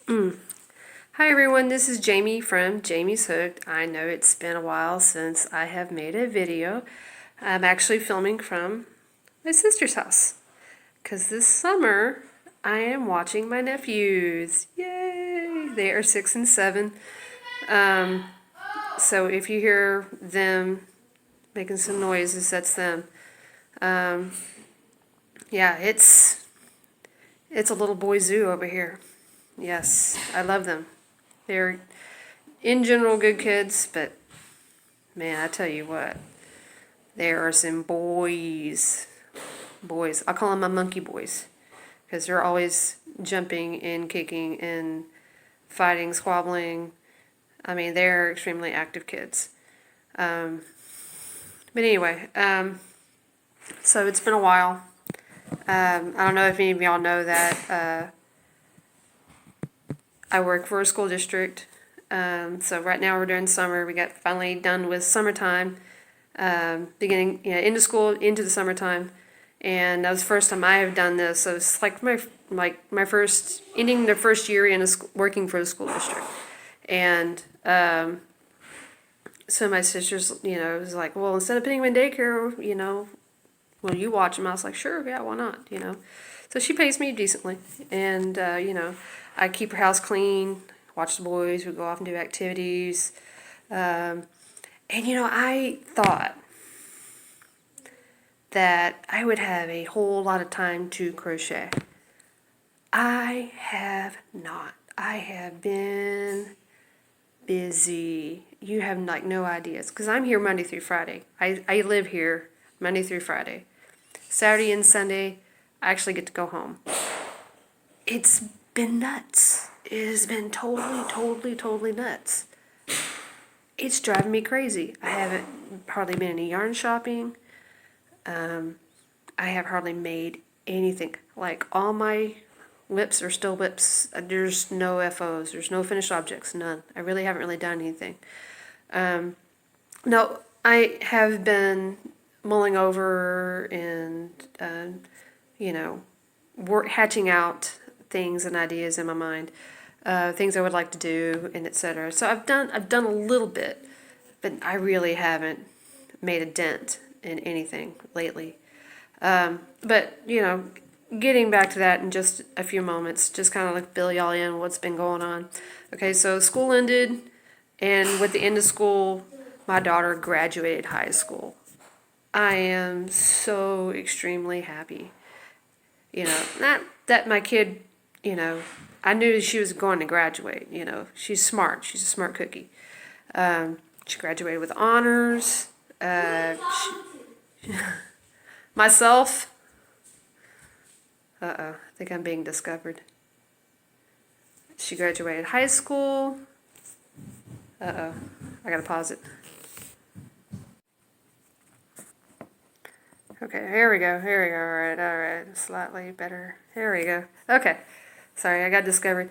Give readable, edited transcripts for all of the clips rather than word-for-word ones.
Hi everyone, this is Jamie from Jamie's Hooked. I know it's been a while since I have made a video. I'm actually filming from my sister's house because this summer I am watching my nephews. Yay! They are 6 and 7. Um, so if you hear them making some noises, that's them. Um, yeah, it's a little boy zoo over here. Yes, I love them. They're in general good kids, but man, I tell you what, there are some boys. Boys. I call them my monkey boys because they're always jumping and kicking and fighting, squabbling. I mean, they're extremely active kids. Um, but anyway, so it's been a while. I don't know if any of y'all know that I work for a school district. So right now we're doing summer. We got finally done with summertime. Beginning, into school, into the summertime, and that was the first time I have done this. So it's like my first ending the first year in working for the school district, and so my sister's, was like, well, instead of putting him in daycare, will you watch him? I was like, sure, yeah, why not, So she pays me decently, and I keep her house clean, watch the boys, we go off and do activities. And I thought that I would have a whole lot of time to crochet. I have not. I have been busy. You have like no ideas. Because I'm here Monday through Friday. I live here Monday through Friday. Saturday and Sunday, I actually get to go home. It's been nuts. It has been totally nuts. It's driving me crazy. I haven't hardly been any yarn shopping. I have hardly made anything. Like all my whips are still whips. There's no FOs. There's no finished objects. None. I really haven't really done anything. No, I have been mulling over and hatching out things and ideas in my mind, things I would like to do, and etc. So I've done a little bit, but I really haven't made a dent in anything lately. But getting back to that in just a few moments, just kind of like fill y'all in what's been going on. Okay, so school ended, and with the end of school, my daughter graduated high school. I am so extremely happy. Not that my kid, I knew she was going to graduate. She's smart. She's a smart cookie. She graduated with honors. Myself, I think I'm being discovered. She graduated high school. I gotta pause it. Okay, here we go. All right. Slightly better. Here we go. Okay. Sorry, I got discovered.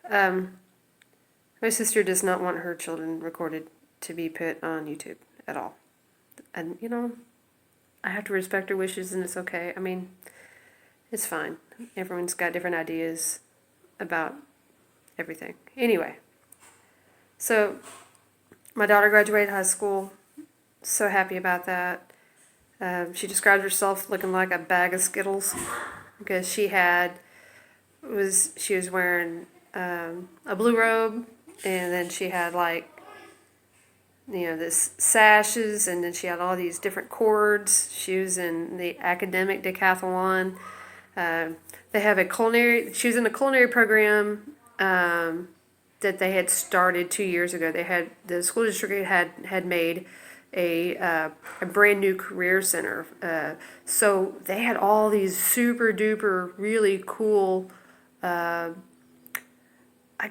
My sister does not want her children recorded to be put on YouTube at all. And, I have to respect her wishes and it's okay. I mean, it's fine. Everyone's got different ideas about everything. Anyway, so my daughter graduated high school. So happy about that. She described herself looking like a bag of Skittles because she was wearing a blue robe, and then she had this sashes, and then she had all these different cords. She was in the academic decathlon. They have she was in a culinary program that they had started 2 years ago. The school district had made a brand new career center. So they had all these super duper really cool, I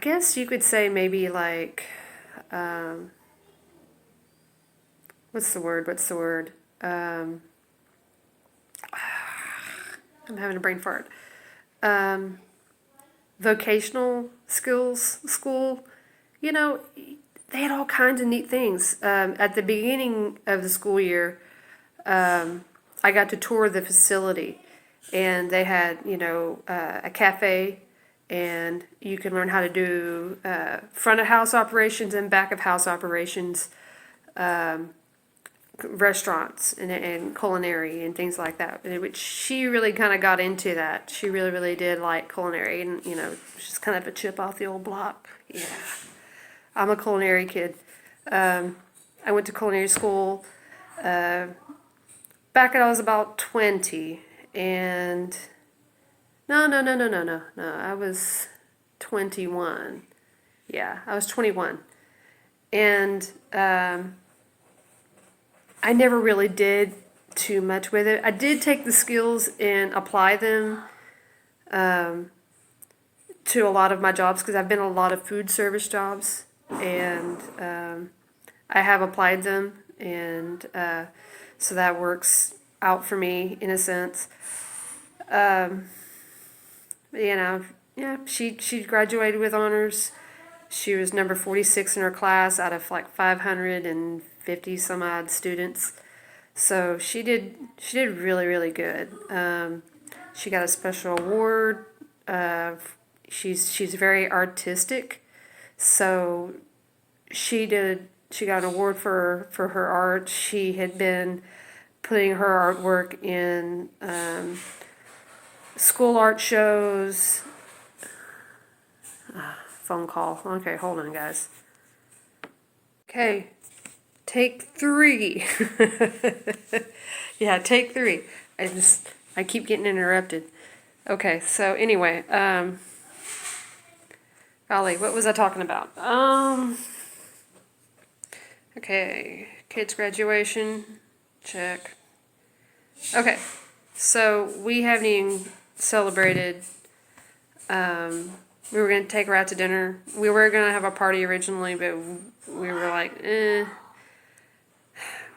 guess you could say maybe like, what's the word? I'm having a brain fart. Vocational skills school. They had all kinds of neat things. At the beginning of the school year, I got to tour the facility, and they had, a cafe and you can learn how to do front of house operations and back of house operations, restaurants and culinary and things like that. Which she really kind of got into that. She really, really did like culinary, and she's kind of a chip off the old block. Yeah, I'm a culinary kid. I went to culinary school back when I was about 20, and no. I was 21. Yeah, I was 21. And I never really did too much with it. I did take the skills and apply them to a lot of my jobs because I've been in a lot of food service jobs, and I have applied them, and so that works out for me in a sense. Yeah, she graduated with honors. She was number 46 in her class out of like 550 some odd students. So she did really, really good. She got a special award. She's very artistic, so she got an award for her art. She had been putting her artwork in school art shows. Phone call. Okay, hold on, guys. Okay, take 3. Yeah, take 3. I keep getting interrupted. Okay, so anyway, golly, what was I talking about? Okay, kids' graduation, check. Okay, so we haven't even celebrated. We were going to take her out to dinner. We were going to have a party originally, but we were like,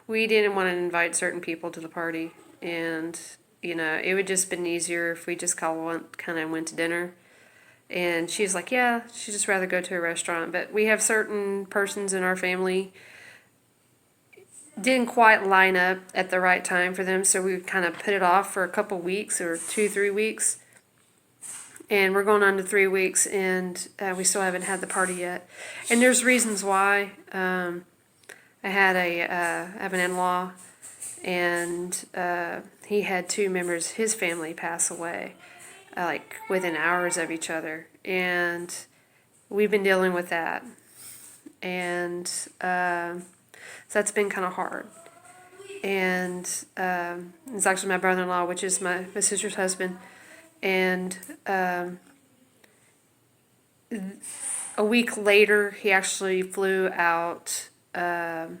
we didn't want to invite certain people to the party. And, it would just been easier if we just kind of went to dinner. And she's like, yeah, she'd just rather go to a restaurant. But we have certain persons in our family didn't quite line up at the right time for them, so we kind of put it off for a couple weeks or 2-3 weeks. And we're going on to 3 weeks, and we still haven't had the party yet. And there's reasons why. I have an in-law, and he had 2 members of his family pass away, like within hours of each other. And we've been dealing with that. And so that's been kind of hard. And it's actually my brother-in-law, which is my sister's husband. And a week later, he actually flew out of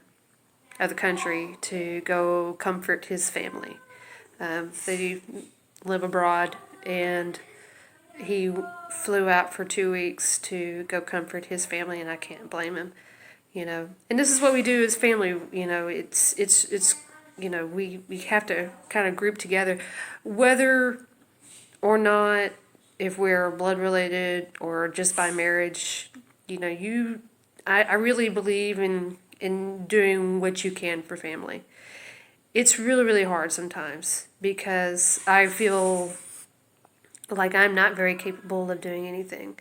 the country to go comfort his family. They live abroad, and he flew out for 2 weeks to go comfort his family, and I can't blame him. And this is what we do as family. It's we have to kind of group together, whether or not, if we're blood related or just by marriage. I really believe in doing what you can for family. It's really, really hard sometimes because I feel like I'm not very capable of doing anything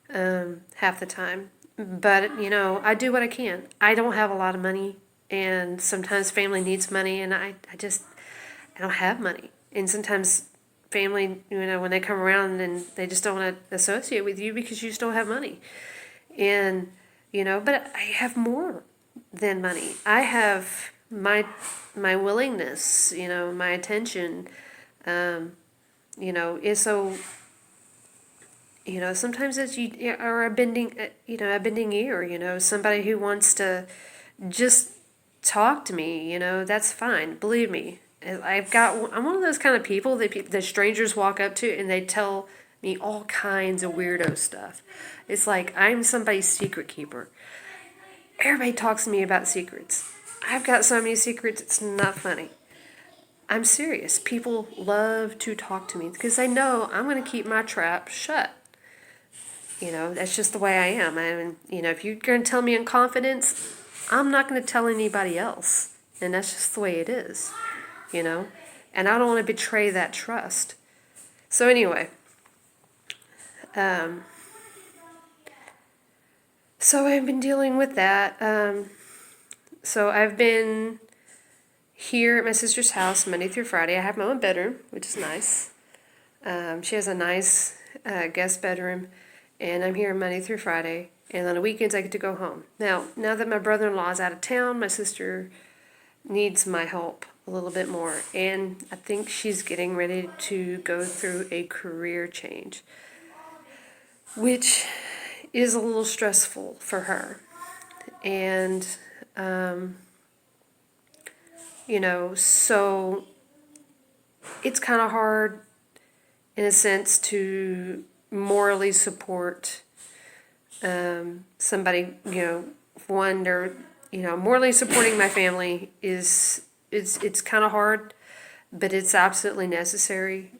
half the time. But, I do what I can. I don't have a lot of money, and sometimes family needs money, and I don't have money. And sometimes family, when they come around, and they just don't want to associate with you because you just don't have money. And, but I have more than money. I have my willingness, my attention, is so. Sometimes it's or a bending ear. Somebody who wants to just talk to me. That's fine. Believe me, I'm one of those kind of people that strangers walk up to and they tell me all kinds of weirdo stuff. It's like I'm somebody's secret keeper. Everybody talks to me about secrets. I've got so many secrets, it's not funny. I'm serious. People love to talk to me because they know I'm going to keep my trap shut. That's just the way I am. If you're going to tell me in confidence, I'm not going to tell anybody else. And that's just the way it is, And I don't want to betray that trust. So anyway, So I've been dealing with that. So I've been here at my sister's house Monday through Friday. I have my own bedroom, which is nice. She has a nice guest bedroom, and I'm here Monday through Friday. And on the weekends, I get to go home. Now that my brother-in-law is out of town, my sister needs my help a little bit more. And I think she's getting ready to go through a career change, which is a little stressful for her. And, so it's kind of hard in a sense to morally support somebody, one, they're, morally supporting my family it's kind of hard, but it's absolutely necessary.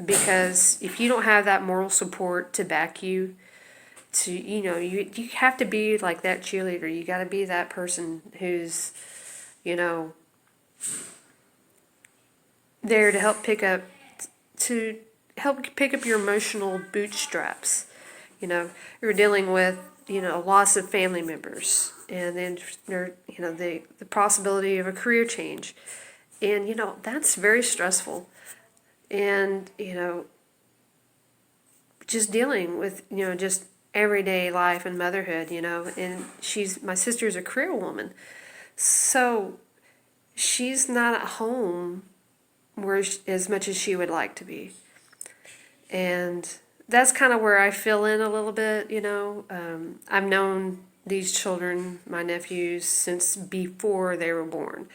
Because if you don't have that moral support to back you, you have to be like that cheerleader. You got to be that person who's, there to help pick up your emotional bootstraps. You're dealing with, loss of family members, and then the possibility of a career change. And, that's very stressful. And, just dealing with, just everyday life and motherhood, and my sister's a career woman. So she's not at home as much as she would like to be. And that's kind of where I fill in a little bit, I've known these children, my nephews, since before they were born.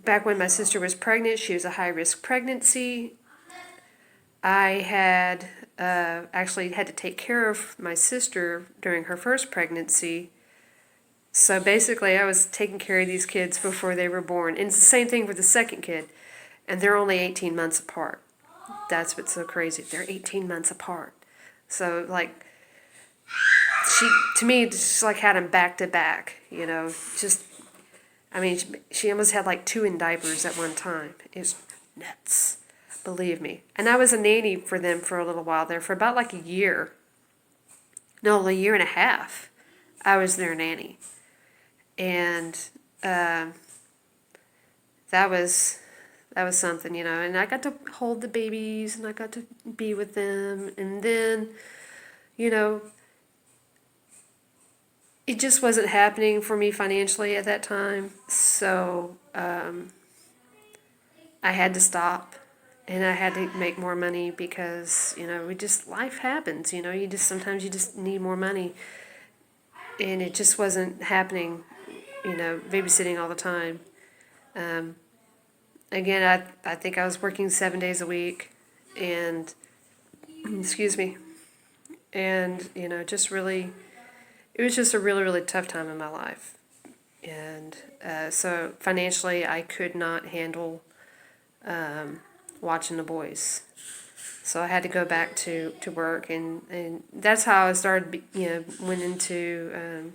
Back when my sister was pregnant, she was a high-risk pregnancy. I had actually had to take care of my sister during her first pregnancy. So basically, I was taking care of these kids before they were born. And it's the same thing for the second kid. And they're only 18 months apart. That's what's so crazy. They're 18 months apart. So, to me, just had them back to back, she almost had 2 in diapers at one time. It was nuts, believe me. And I was a nanny for them for a little while there, for about a year. No, a year and a half. I was their nanny. And that was something, and I got to hold the babies, and I got to be with them, and then, it just wasn't happening for me financially at that time, so I had to stop, and I had to make more money because, life happens, sometimes you just need more money, and it just wasn't happening, babysitting all the time. Again, I think I was working 7 days a week, and, excuse me, and, it was just a really, really tough time in my life. And so financially, I could not handle watching the boys. So I had to go back to work, and that's how I started, went into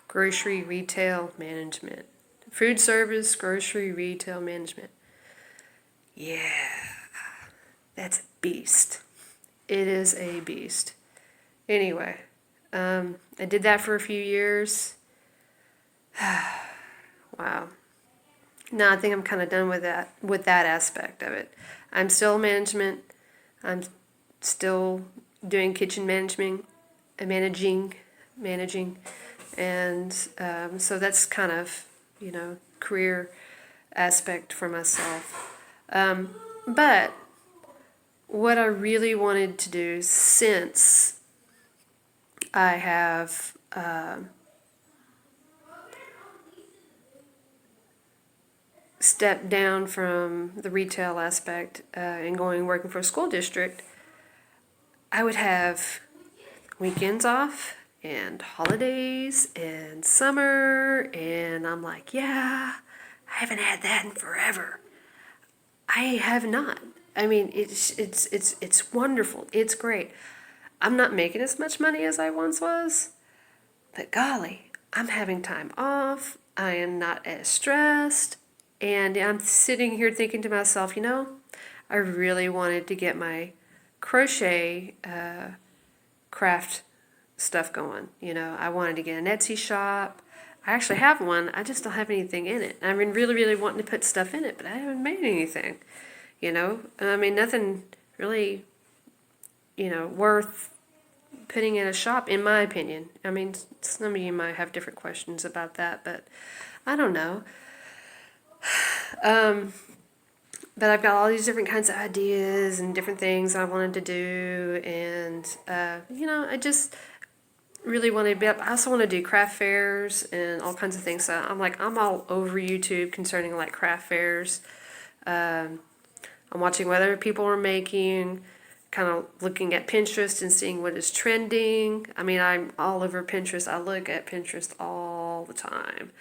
grocery retail management. Food service, grocery retail management. Yeah, that's a beast. It is a beast. Anyway, I did that for a few years. Wow. No, I think I'm kind of done with that aspect of it. I'm still management. I'm still doing kitchen managing, and so that's kind of, career aspect for myself. But what I really wanted to do, since I have stepped down from the retail aspect and working for a school district, I would have weekends off and holidays and summer, and I'm like, yeah, I haven't had that in forever. I have not. I mean, it's wonderful. It's great. I'm not making as much money as I once was, but golly, I'm having time off. I am not as stressed, and I'm sitting here thinking to myself, I really wanted to get my crochet craft stuff going. You know, I wanted to get an Etsy shop. I actually have one. I just don't have anything in it. I've been really, really wanting to put stuff in it, but I haven't made anything. You know, I mean, nothing really, worth putting in a shop, in my opinion. I mean, some of you might have different questions about that, but I don't know. But I've got all these different kinds of ideas and different things I wanted to do, and I just really want to be up. I also want to do craft fairs and all kinds of things. So I'm all over YouTube concerning like craft fairs. I'm watching what other people are making, kind of looking at Pinterest and seeing what is trending. I mean, I'm all over Pinterest. I look at Pinterest all the time.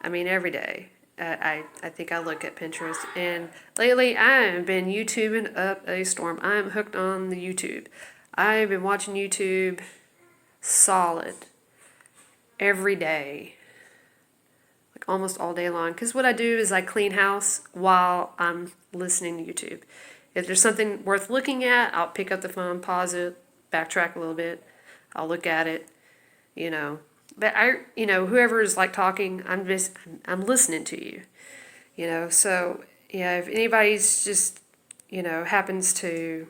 I mean, every day. I think I look at Pinterest. And lately, I have been YouTubing up a storm. I am hooked on the YouTube. I've been watching YouTube solid every day, like almost all day long. Because what I do is I clean house while I'm listening to YouTube. If there's something worth looking at, I'll pick up the phone, pause it, backtrack a little bit. I'll look at it, you know. But whoever is like talking, I'm listening to you, you know. So yeah, if anybody's just, happens to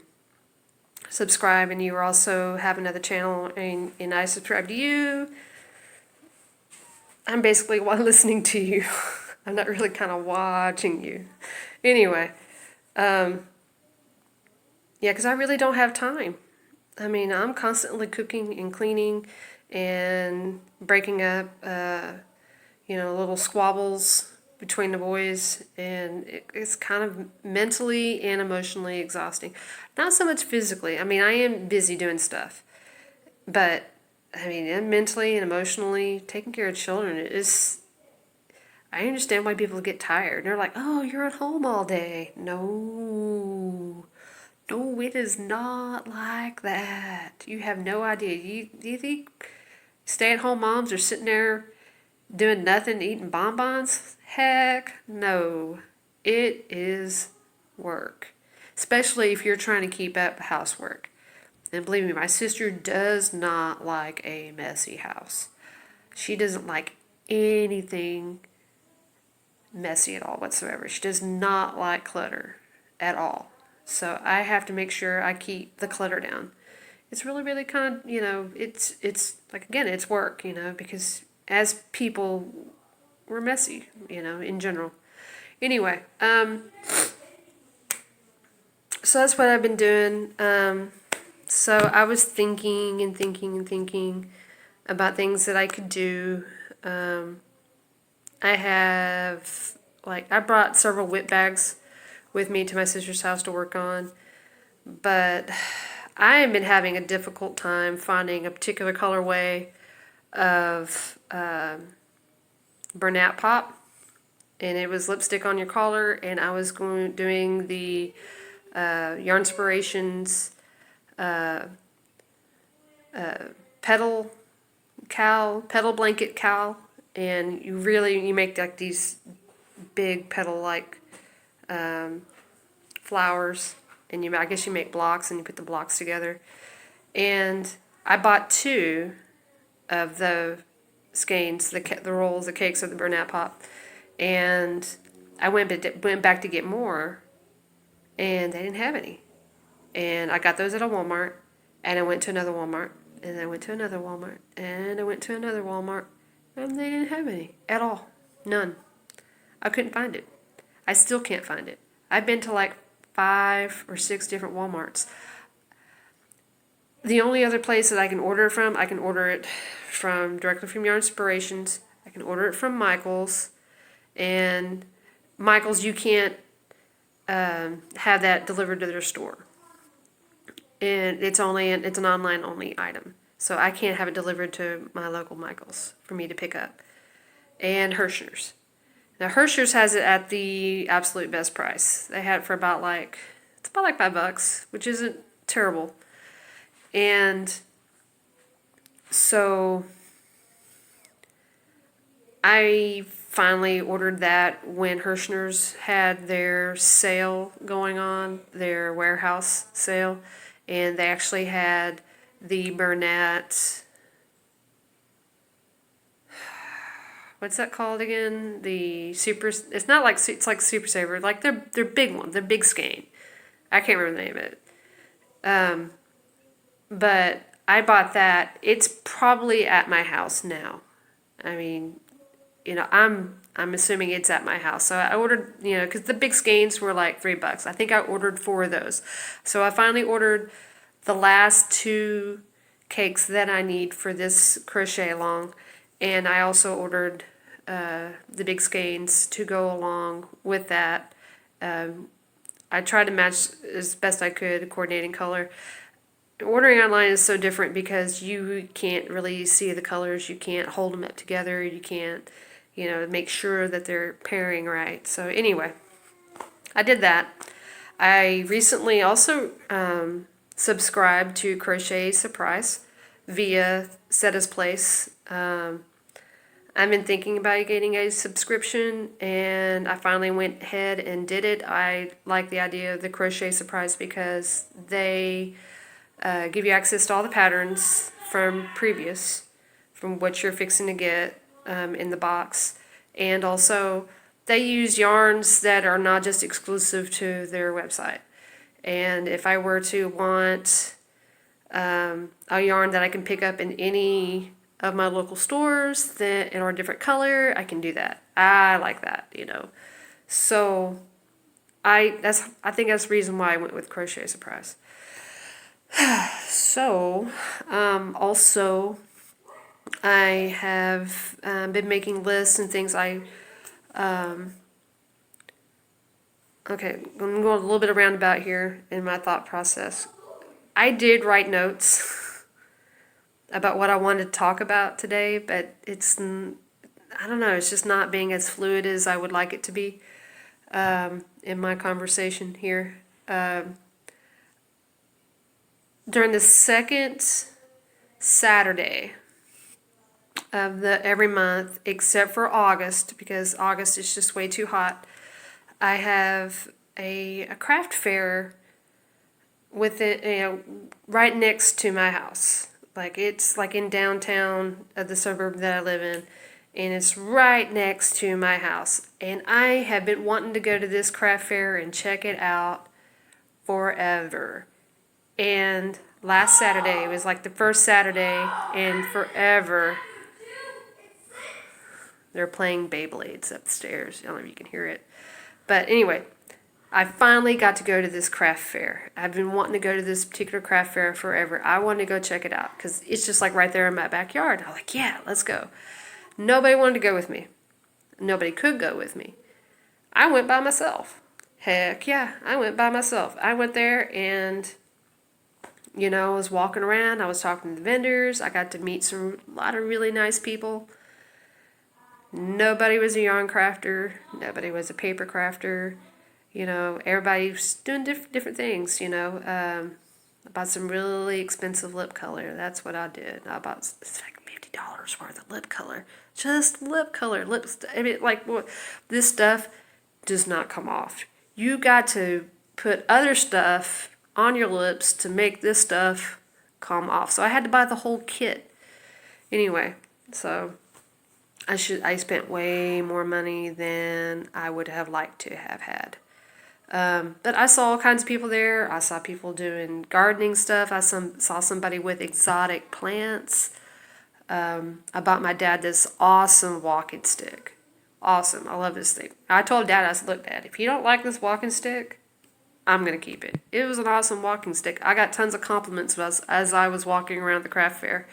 subscribe and you also have another channel and I subscribe to you, I'm basically listening to you. I'm not really kind of watching you. Anyway, yeah, because I really don't have time. I mean, I'm constantly cooking and cleaning and breaking up, little squabbles between the boys, and it's kind of mentally and emotionally exhausting. Not so much physically. I mean, I am busy doing stuff, but I mean, mentally and emotionally, taking care of children is. I understand why people get tired. They're like, "Oh, you're at home all day." No, no, it is not like that. You have no idea. You think stay-at-home moms are sitting there doing nothing, eating bonbons? Heck no. It is work. Especially if you're trying to keep up housework. And believe me, my sister does not like a messy house. She doesn't like anything messy at all whatsoever. She does not like clutter at all. So I have to make sure I keep the clutter down. It's really, really kind of, it's like, again, it's work, because as people, we're messy, in general. Anyway, so that's what I've been doing. So I was thinking and thinking and thinking about things that I could do. I have, I brought several whip bags with me to my sister's house to work on, but I have been having a difficult time finding a particular colorway of Bernat Pop, and it was lipstick on your collar, and I was doing the Yarnspirations petal blanket cowl, and you make like these big petal like flowers, and I guess you make blocks and you put the blocks together. And I bought 2 of the skeins, the rolls, the cakes of the Bernat Pop, and I went back to get more, and they didn't have any. And I got those at a Walmart, and I went to another Walmart, and I went to another Walmart, and I went to another Walmart, and they didn't have any at all. None. I couldn't find it. I still can't find it. I've been to like 5 or 6 different Walmarts. The only other place that I can order it from, I can order it directly from Yarnspirations. I can order it from Michael's, and Michael's, you can't have that delivered to their store, and it's an online only item, so I can't have it delivered to my local Michael's for me to pick up. And Hershey's. Now Hershey's has it at the absolute best price. They had it for about like $5, which isn't terrible. And so I finally ordered that when Hirschner's had their sale going on, their warehouse sale, and they actually had the Burnett, what's that called again? The super, it's not like, it's like Super Saver, like they're big one, the big skein. I can't remember the name of it. But I bought that. It's probably at my house now. I mean, I'm assuming it's at my house. So I ordered, because the big skeins were like $3. I think I ordered 4 of those. So I finally ordered the last 2 cakes that I need for this crochet along, and I also ordered the big skeins to go along with that. I tried to match as best I could, coordinating color. Ordering online is so different because you can't really see the colors. You can't hold them up together. You can't, make sure that they're pairing right. So anyway, I did that. I recently also subscribed to Crochet Surprise via Setta's Place. I've been thinking about getting a subscription, and I finally went ahead and did it. I like the idea of the Crochet Surprise because they give you access to all the patterns from what you're fixing to get in the box. And also, they use yarns that are not just exclusive to their website. And if I were to want a yarn that I can pick up in any of my local stores that or a different color, I can do that. I like that, So I think that's the reason why I went with Crochet Surprise. So, also, I have been making lists and things. Okay, I'm going a little bit around about here in my thought process. I did write notes about what I wanted to talk about today, but I don't know, it's just not being as fluid as I would like it to be in my conversation here. During the second Saturday of every month, except for August, because August is just way too hot, I have a craft fair with it, right next to my house. Like it's like in downtown of the suburb that I live in, and it's right next to my house. And I have been wanting to go to this craft fair and check it out forever. And last Saturday, it was like the first Saturday in forever. They're playing Beyblades upstairs. I don't know if you can hear it. But anyway, I finally got to go to this craft fair. I've been wanting to go to this particular craft fair forever. I wanted to go check it out because it's just like right there in my backyard. I'm like, yeah, let's go. Nobody wanted to go with me. Nobody could go with me. I went by myself. Heck yeah, I went by myself. I went there and I was walking around, I was talking to the vendors, I got to meet a lot of really nice people. Nobody was a yarn crafter, nobody was a paper crafter, everybody was doing different things, I bought some really expensive lip color, that's what I did. I bought, it's like $50 worth of lip color, just lip color, this stuff does not come off. You got to put other stuff on your lips to make this stuff come off. So I had to buy the whole kit. Anyway, so I spent way more money than I would have liked to have had. But I saw all kinds of people there. I saw people doing gardening stuff. I saw somebody with exotic plants. I bought my dad this awesome walking stick. Awesome. I love this thing. I told Dad, I said, look, Dad, if you don't like this walking stick, I'm going to keep it. It was an awesome walking stick. I got tons of compliments as I was walking around the craft fair.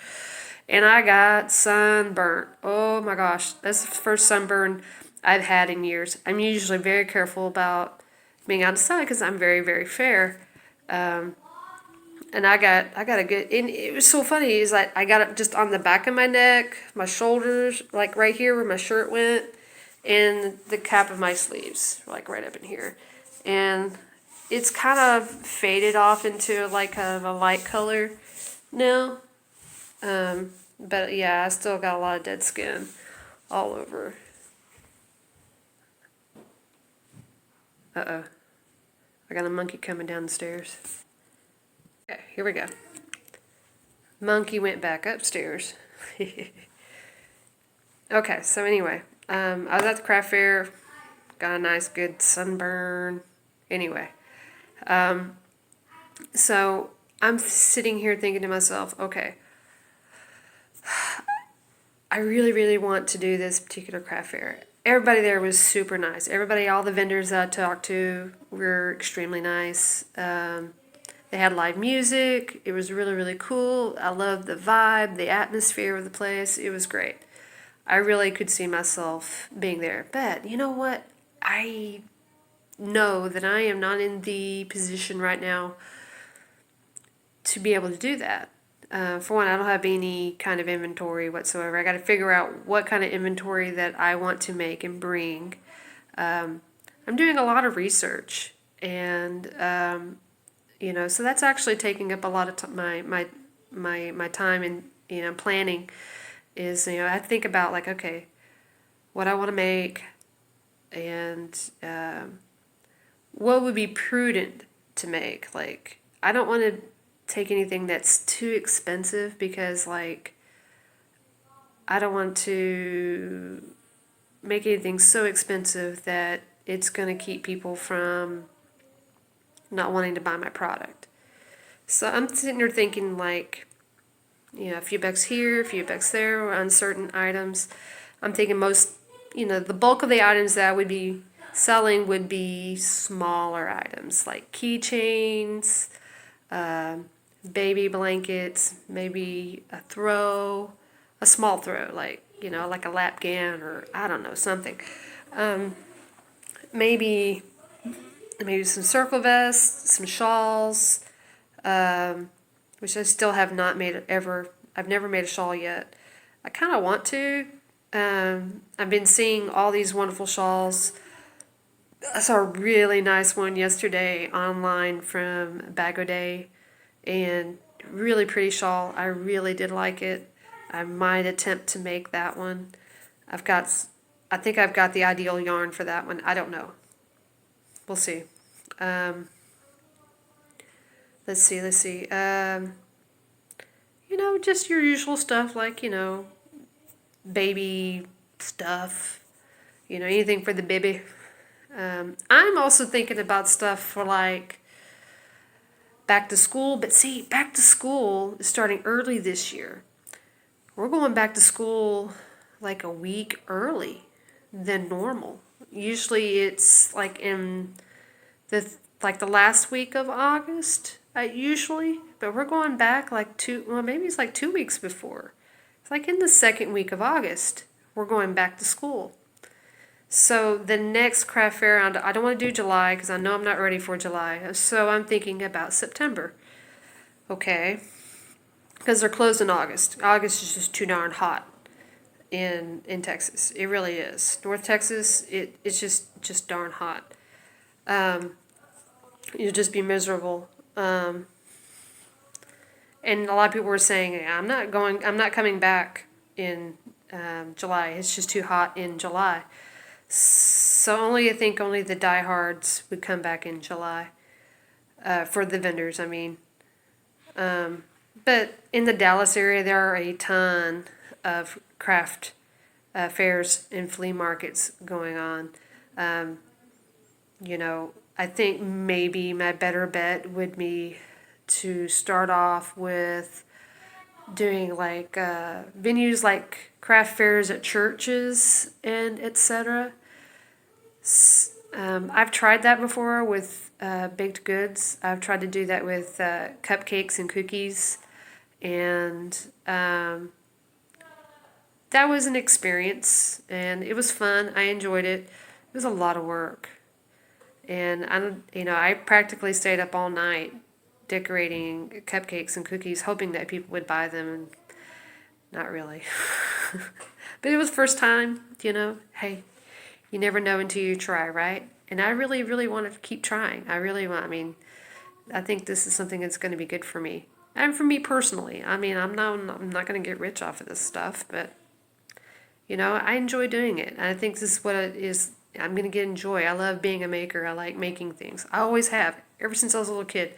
And I got sunburnt. Oh my gosh. That's the first sunburn I've had in years. I'm usually very careful about being out of the sun because I'm very, very fair. And I got a good, and it was so funny, is like I got it just on the back of my neck, my shoulders, like right here where my shirt went, and the cap of my sleeves, like right up in here. And it's kind of faded off into like kind of a light color now. But yeah, I still got a lot of dead skin all over. Uh-oh. I got a monkey coming down the stairs. Okay, here we go. Monkey went back upstairs. Okay, so anyway, I was at the craft fair, got a nice good sunburn. Anyway, so I'm sitting here thinking to myself, okay, I really, really want to do this particular craft fair. Everybody there was super nice. Everybody, all the vendors that I talked to were extremely nice. They had live music. It was really, really cool. I loved the vibe, the atmosphere of the place. It was great. I really could see myself being there. But you know what? I know that I am not in the position right now to be able to do that. For one, I don't have any kind of inventory whatsoever. I got to figure out what kind of inventory that I want to make and bring. I'm doing a lot of research, and so that's actually taking up a lot of my time and planning. Is I think about like, okay, what I want to make, and what would be prudent to make. Like, I don't want to take anything that's too expensive, because like I don't want to make anything so expensive that it's going to keep people from not wanting to buy my product. So I'm sitting here thinking like, a few bucks here, a few bucks there on certain items. I'm thinking the bulk of the items that I would be selling would be smaller items like keychains, baby blankets, maybe a small throw, like, like a lap gown, or I don't know, something. Maybe some circle vests, some shawls, which I still have not I've never made a shawl yet. I kind of want to. I've been seeing all these wonderful shawls. I saw a really nice one yesterday online from Bag O' Day, and really pretty shawl. I really did like it. I might attempt to make that one. I think I've got the ideal yarn for that one. I don't know. We'll see. Let's see. Just your usual stuff like, baby stuff, anything for the baby. I'm also thinking about stuff for like back to school, but see, back to school is starting early this year. We're going back to school like a week early than normal. Usually it's like in the last week of August, usually, but we're going back like maybe it's like 2 weeks before. It's like in the second week of August, we're going back to school. So the next craft fair, I don't want to do July because I know I'm not ready for July. So I'm thinking about September. Okay. Because they're closed in August. August is just too darn hot in Texas. It really is. North Texas, it's just darn hot. You'll just be miserable. And a lot of people were saying, I'm not coming back in July. It's just too hot in July. So I think only the diehards would come back in July, for the vendors, I mean. But in the Dallas area, there are a ton of craft fairs and flea markets going on. I think maybe my better bet would be to start off with doing like venues like craft fairs at churches and etc. I've tried that before with baked goods. I've tried to do that with cupcakes and cookies, and that was an experience, and it was fun. I enjoyed it. It was a lot of work, and I practically stayed up all night decorating cupcakes and cookies, hoping that people would buy them, and not really. But it was first time, hey, you never know until you try, right? And I really, really want to keep trying. I think this is something that's going to be good for me. And for me personally. I'm not going to get rich off of this stuff, but, I enjoy doing it. And I think this is what it is I'm going to get enjoy. I love being a maker. I like making things. I always have, ever since I was a little kid.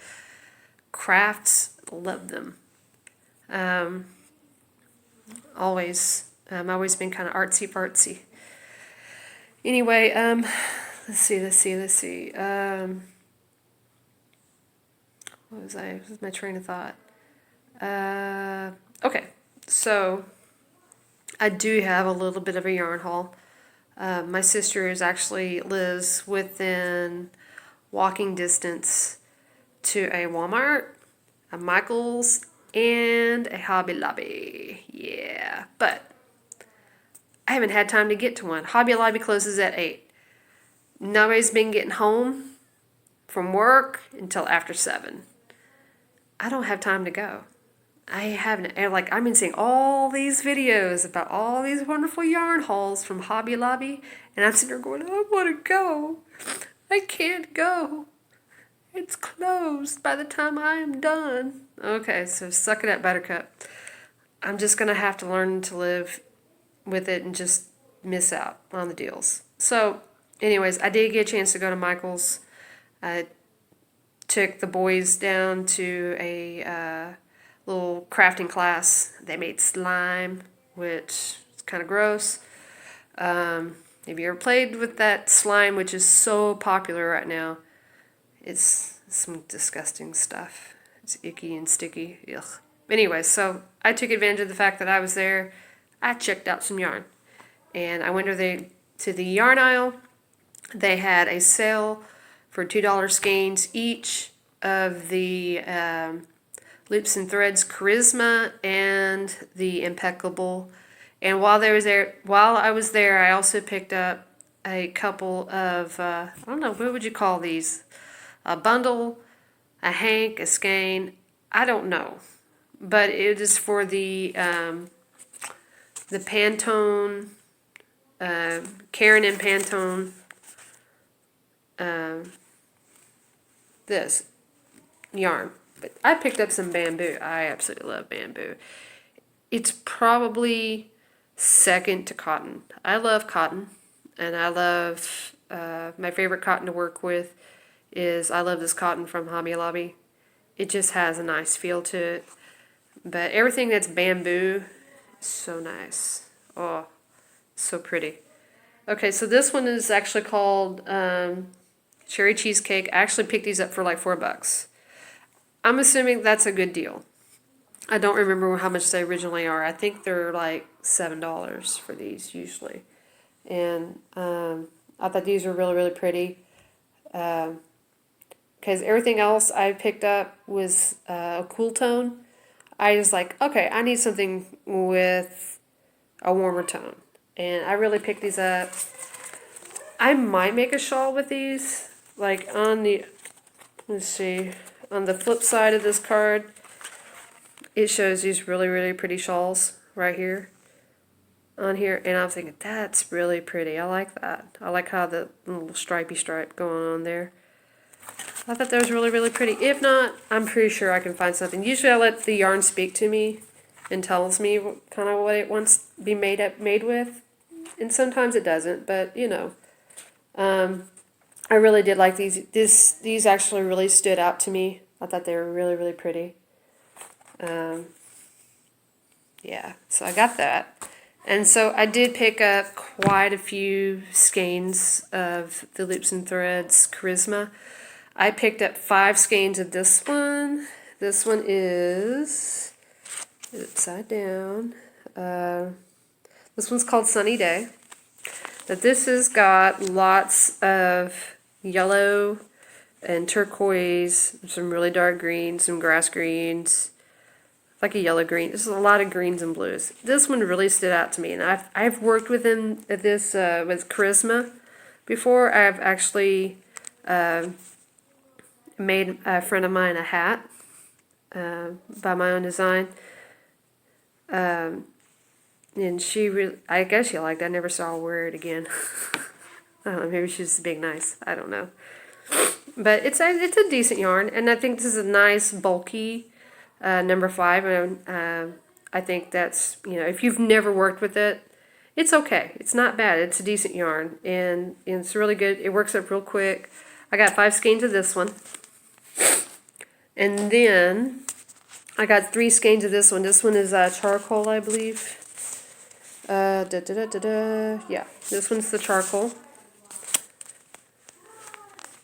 Crafts, love them. Always. I've always been kind of artsy fartsy. Anyway, let's see. What was my train of thought? Okay, so I do have a little bit of a yarn haul. My sister actually lives within walking distance to a Walmart, a Michael's, and a Hobby Lobby. Yeah, but I haven't had time to get to one. Hobby Lobby closes at 8. Nobody's been getting home from work until after 7. I don't have time to go. I haven't, like, I've been seeing all these videos about all these wonderful yarn hauls from Hobby Lobby, and I'm sitting there going, I want to go. I can't go. It's closed by the time I am done. Okay, so suck it up, Buttercup. I'm just going to have to learn to live with it and just miss out on the deals. So, anyways, I did get a chance to go to Michael's. I took the boys down to a little crafting class. They made slime, which is kind of gross. Have you ever played with that slime, which is so popular right now? It's some disgusting stuff. It's icky and sticky. Ugh. Anyway, so I took advantage of the fact that I was there. I checked out some yarn. And I went to the yarn aisle. They had a sale for $2 skeins each of the Loops and Threads Charisma and the Impeccable. And while I was there, I also picked up a couple of I don't know, what would you call these? A bundle, a hank, a skein. I don't know, but it is for the Pantone, Karen and Pantone. This yarn. But I picked up some bamboo. I absolutely love bamboo. It's probably second to cotton. I love cotton, and I love my favorite cotton to work with is I love this cotton from Hobby Lobby. It just has a nice feel to it. But everything that's bamboo is so nice. Oh, so pretty. Okay, so this one is actually called Cherry Cheesecake. I actually picked these up for like $4. I'm assuming that's a good deal. I don't remember how much they originally are. I think they're like $7 for these usually. And I thought these were really, really pretty. Because everything else I picked up was a cool tone. I was like, okay, I need something with a warmer tone. And I really picked these up. I might make a shawl with these. Like on the, let's see, on the flip side of this card, it shows these really, really pretty shawls right here. On here. And I'm thinking, that's really pretty. I like that. I like how the little stripy stripe going on there. I thought that was really, really pretty. If not, I'm pretty sure I can find something. Usually I let the yarn speak to me and tells me kind of what it wants to be made with. And sometimes it doesn't, but you know. I really did like these. These actually really stood out to me. I thought they were really, really pretty. Yeah, so I got that. And so I did pick up quite a few skeins of the Loops and Threads Charisma. I picked up 5 skeins of this one. This one is upside down. This one's called Sunny Day. But this has got lots of yellow and turquoise, some really dark greens, some grass greens, like a yellow green. There's a lot of greens and blues. This one really stood out to me, and I've worked with this with Charisma before. I've actually made a friend of mine a hat by my own design. And she really, I guess she liked it. I never saw her wear it again. I don't know, maybe she's just being nice. I don't know. But it's a decent yarn, and I think this is a nice, bulky number 5. And I think that's, you know, if you've never worked with it, It's okay. It's not bad. It's a decent yarn, and it's really good. It works up real quick. I got 5 skeins of this one. And then I got 3 skeins of this one. This one is charcoal, I believe. Yeah, this one's the charcoal.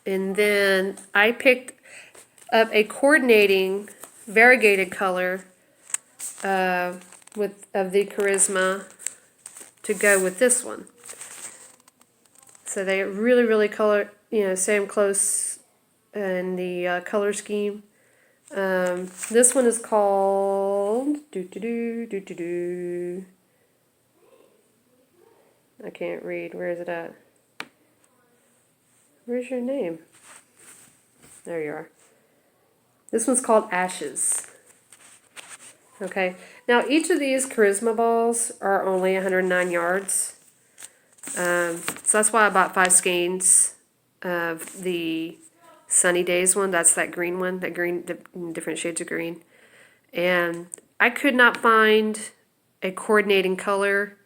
And then I picked up a coordinating variegated color of the Charisma to go with this one. So they really, really color, same close in the color scheme. This one is called I can't read. Where is it at? Where's your name? There you are. This one's called Ashes. Okay. Now each of these Charisma balls are only 109 yards. So that's why I bought 5 skeins of the Sunny Days one. That's that green one, that green, the different shades of green. And I could not find a coordinating color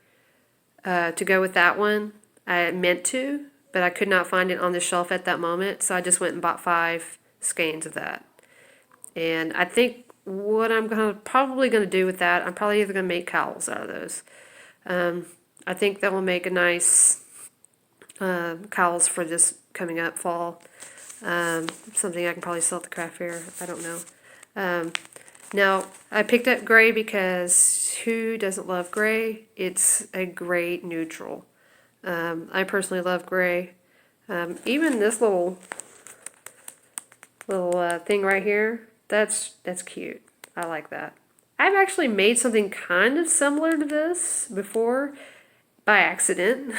to go with that one. I meant to, but I could not find it on the shelf at that moment, so I just went and bought 5 skeins of that. And I think what I'm probably going to do with that, I'm probably either going to make cowls out of those. I think that will make a nice cowls for this coming up fall. Something I can probably sell at the craft fair. I don't know. Now, I picked up gray because who doesn't love gray? It's a great neutral. I personally love gray. Even this little thing right here, that's cute. I like that. I've actually made something kind of similar to this before by accident.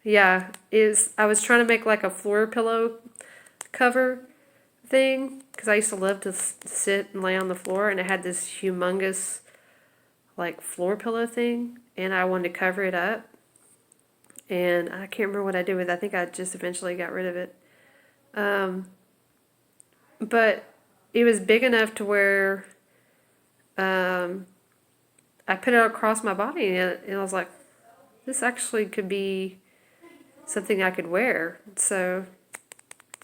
Yeah, I was trying to make like a floor pillow cover thing because I used to love to sit and lay on the floor, and I had this humongous like floor pillow thing, and I wanted to cover it up, and I can't remember what I did with it. I think I just eventually got rid of it. But it was big enough to where I put it across my body, and I was like, this actually could be something I could wear. So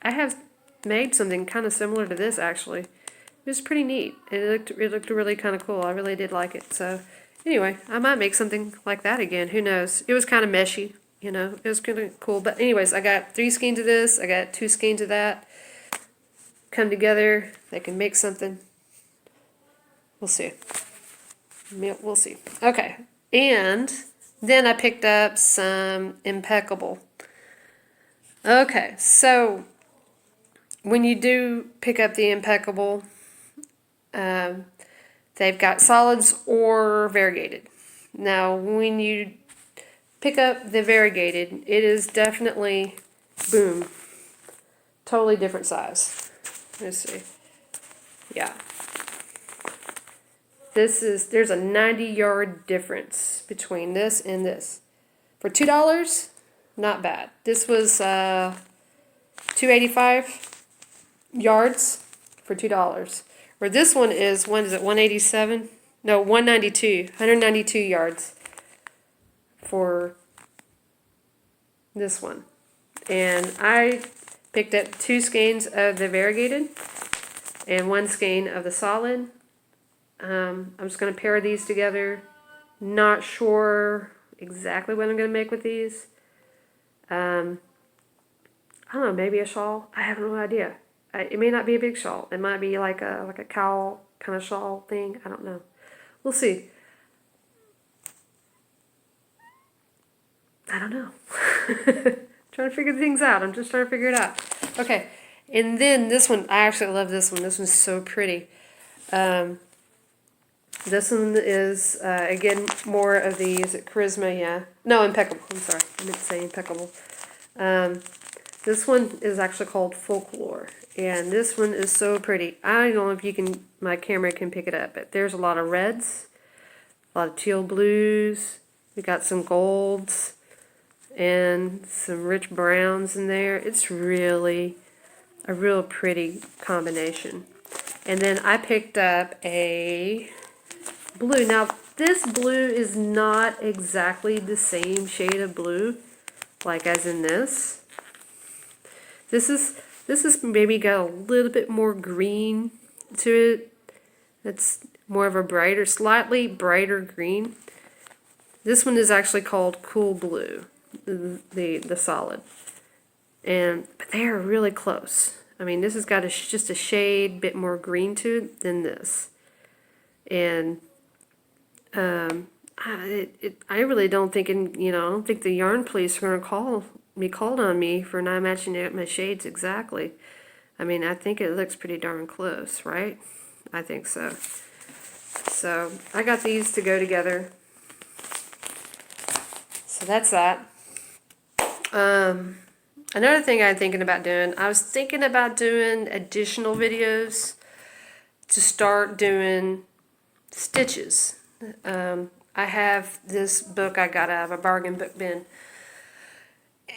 I have made something kind of similar to this actually. It was pretty neat. It looked really kind of cool. I really did like it. So anyway, I might make something like that again. Who knows? It was kind of meshy, It was kind of cool. But anyways, I got 3 skeins of this. I got 2 skeins of that. Come together. They can make something. We'll see. We'll see. Okay. And then I picked up some Impeccable. Okay, so when you do pick up the Impeccable, they've got solids or variegated. Now, when you pick up the variegated, it is definitely, boom, totally different size. Let's see. Yeah. There's a 90-yard difference between this and this. For $2, not bad. This was 285 yards for $2. Where this one is, 187? No, 192 yards for this one. And I picked up 2 skeins of the variegated and 1 skein of the solid. I'm just going to pair these together. Not sure exactly what I'm going to make with these. I don't know, maybe a shawl? I have no idea. It may not be a big shawl. It might be like a cowl kind of shawl thing. I don't know. We'll see. I don't know. Trying to figure things out. I'm just trying to figure it out. Okay. And then this one, I actually love this one. This one's so pretty. This one is, again, more of the, is it Charisma? Yeah. No, Impeccable. I'm sorry. I meant to say Impeccable. This one is actually called Folklore. And this one is so pretty. I don't know if my camera can pick it up, but there's a lot of reds, a lot of teal blues. We got some golds and some rich browns in there. It's really a real pretty combination. And then I picked up a blue. Now, this blue is not exactly the same shade of blue, like as in this. This is maybe got a little bit more green to it. It's more of a brighter, slightly brighter green. This one is actually called Cool Blue, the solid. But they are really close. I mean, this has got just a shade bit more green to it than this. And I really don't think, I don't think the yarn police are going to be called on me for not matching up my shades exactly. I mean, I think it looks pretty darn close, right? I think so. So I got these to go together. So that's that. Another thing I'm thinking about doing, I was thinking about doing additional videos to start doing stitches. I have this book I got out of a bargain book bin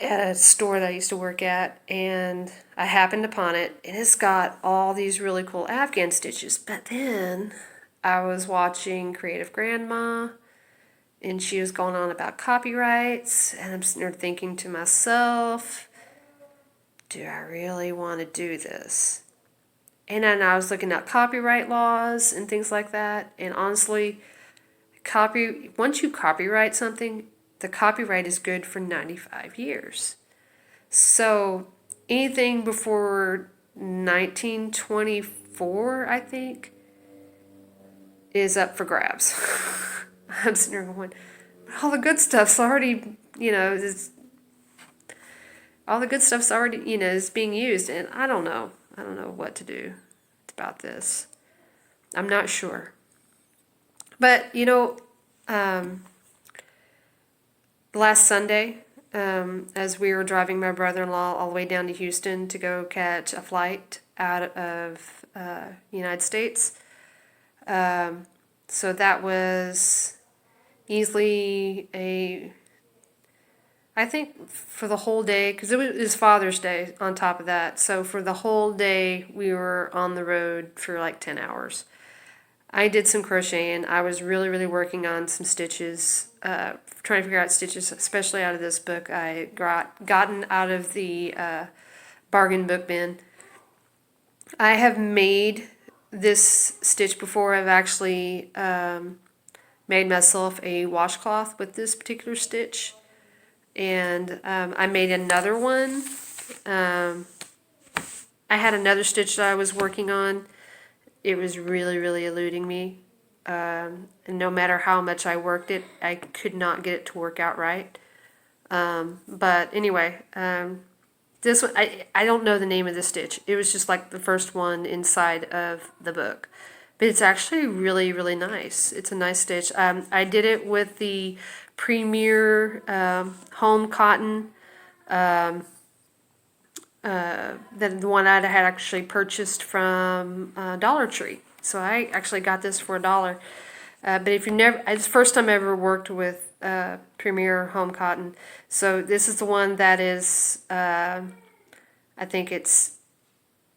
at a store that I used to work at, and I happened upon it, and it's got all these really cool Afghan stitches. But then I was watching Creative Grandma, and she was going on about copyrights, and I'm sitting there thinking to myself, do I really want to do this? And then I was looking at copyright laws and things like that, and honestly, once you copyright something, the copyright is good for 95 years. So anything before 1924, I think, is up for grabs. I'm sitting there going, all the good stuff's already, all the good stuff's already, is being used, and I don't know. I don't know what to do about this. I'm not sure. But, last Sunday, as we were driving my brother-in-law all the way down to Houston to go catch a flight out of United States, so that was easily I think for the whole day, because it was Father's Day on top of that, so for the whole day we were on the road for like 10 hours. I did some crocheting. I was really, really working on some stitches, trying to figure out stitches, especially out of this book I gotten out of the bargain book bin. I have made this stitch before. I've actually made myself a washcloth with this particular stitch. And I made another one. I had another stitch that I was working on. It was really, really eluding me. And no matter how much I worked it, I could not get it to work out right. But anyway, this one, I don't know the name of the stitch. It was just like the first one inside of the book. But it's actually really, really nice. It's a nice stitch. I did it with the Premier Home Cotton. The one I had actually purchased from Dollar Tree. So I actually got this for $1. But if you never, it's the first time I ever worked with Premier Home Cotton. So this is the one that is, I think it's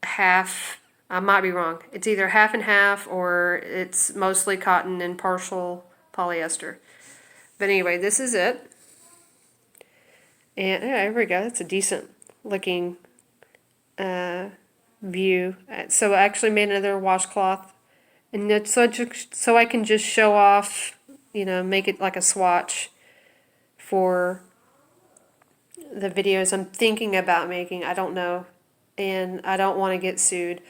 half. I might be wrong. It's either half and half, or it's mostly cotton and partial polyester. But anyway, this is it. And yeah, there we go. That's a decent looking view. So I actually made another washcloth, and that's so I can just show off, make it like a swatch for the videos I'm thinking about making. I don't know, and I don't want to get sued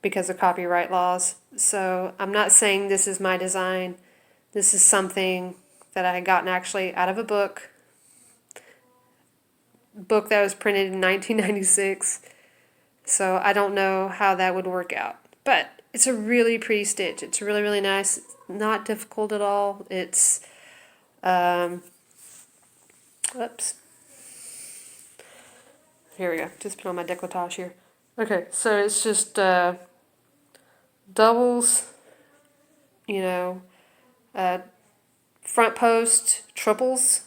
because of copyright laws. So I'm not saying this is my design. This is something that I had gotten actually out of a book that was printed in 1996. So I don't know how that would work out. But it's a really pretty stitch. It's really, really nice. It's not difficult at all. It's, whoops. Here we go. Just put on my décolletage here. Okay, so it's just doubles, front post, triples,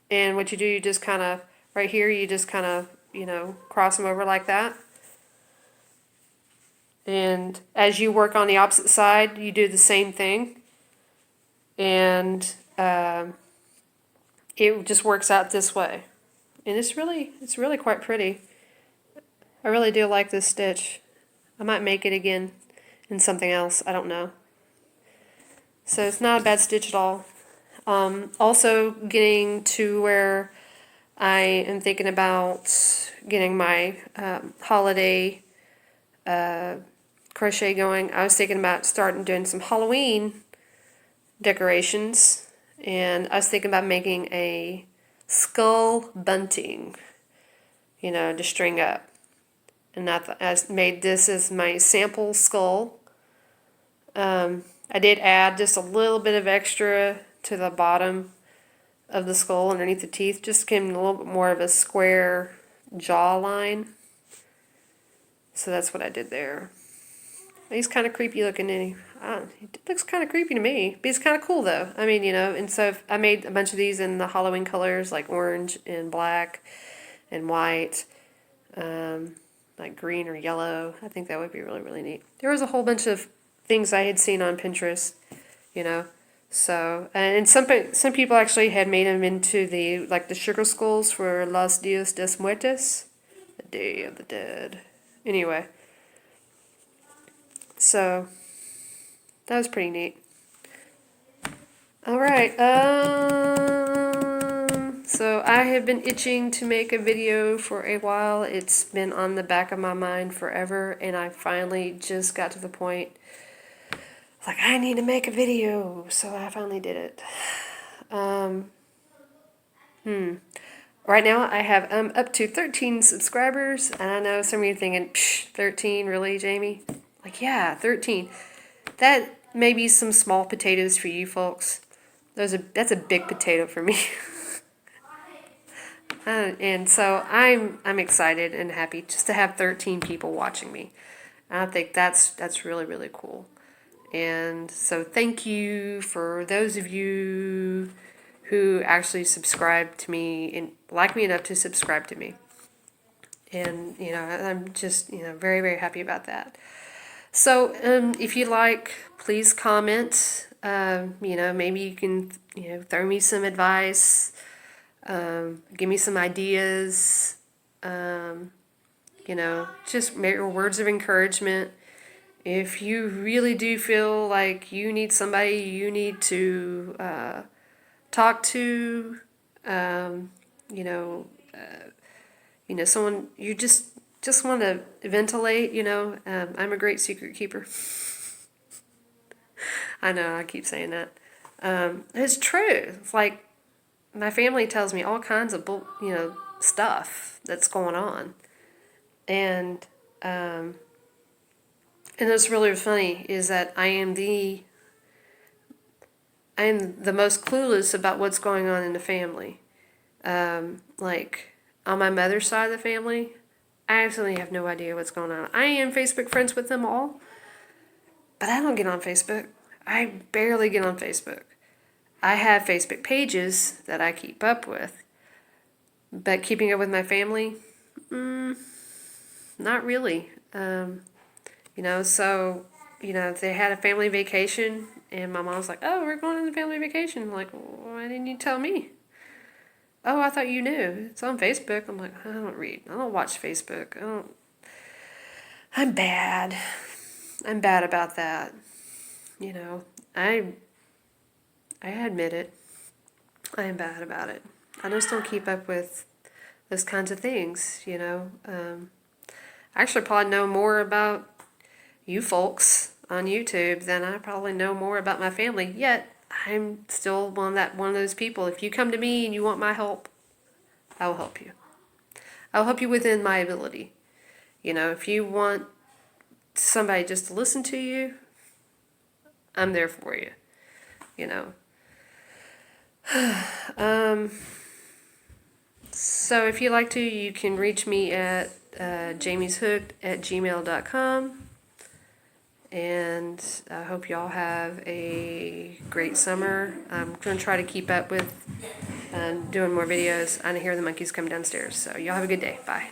and what you do, you just kind of, right here, you just kind of, cross them over like that. And as you work on the opposite side, you do the same thing. and it just works out this way. And it's really quite pretty. I really do like this stitch. I might make it again in something else. I don't know. So it's not a bad stitch at all. Also getting to where I am thinking about getting my holiday crochet going. I was thinking about starting doing some Halloween decorations, and I was thinking about making a skull bunting, to string up. And I made this as my sample skull. I did add just a little bit of extra to the bottom of the skull underneath the teeth, just giving a little bit more of a square jawline. So that's what I did there. He's kind of creepy looking, and he looks kind of creepy to me, but he's kind of cool though. I mean, and so I made a bunch of these in the Halloween colors, like orange and black and white, like green or yellow. I think that would be really, really neat. There was a whole bunch of things I had seen on Pinterest, So, and some people actually had made them into the sugar skulls for Los Dias de Muertos, the Day of the Dead. Anyway, so that was pretty neat. All right, so I have been itching to make a video for a while. It's been on the back of my mind forever, and I finally just got to the point. Like, I need to make a video, so I finally did it. Right now I have up to 13 subscribers, and I know some of you are thinking, 13, really, Jamie? Like, yeah, 13. That may be some small potatoes for you folks. That's a big potato for me. And so I'm excited and happy just to have 13 people watching me. And I think that's really, really cool. And so thank you for those of you who actually subscribe to me and like me enough to subscribe to me. And, I'm just, very, very happy about that. So if you like, please comment. Maybe you can, throw me some advice, give me some ideas, just words of encouragement. If you really do feel like you need somebody you need to talk to, someone you just want to ventilate, I'm a great secret keeper. I know, I keep saying that. It's true. It's like my family tells me all kinds of stuff that's going on, and what's really funny is that I am the most clueless about what's going on in the family. Like on my mother's side of the family, I absolutely have no idea what's going on. I am Facebook friends with them all, but I don't get on Facebook. I barely get on Facebook. I have Facebook pages that I keep up with, but keeping up with my family, not really. They had a family vacation, and my mom was like, "Oh, we're going on a family vacation." I'm like, "Why didn't you tell me?" "Oh, I thought you knew. It's on Facebook." I'm like, "I don't read. I don't watch Facebook. I'm bad. I'm bad about that. I admit it. I am bad about it. I just don't keep up with those kinds of things, I actually probably know more about you folks on YouTube than I probably know more about my family. Yet I'm still one of those people. If you come to me and you want my help, I will help you. I'll help you within my ability. If you want somebody just to listen to you, I'm there for you. So if you'd like to, you can reach me at jamieshooked@gmail.com. And I hope y'all have a great summer. I'm going to try to keep up with doing more videos. I hear the monkeys come downstairs. So y'all have a good day. Bye.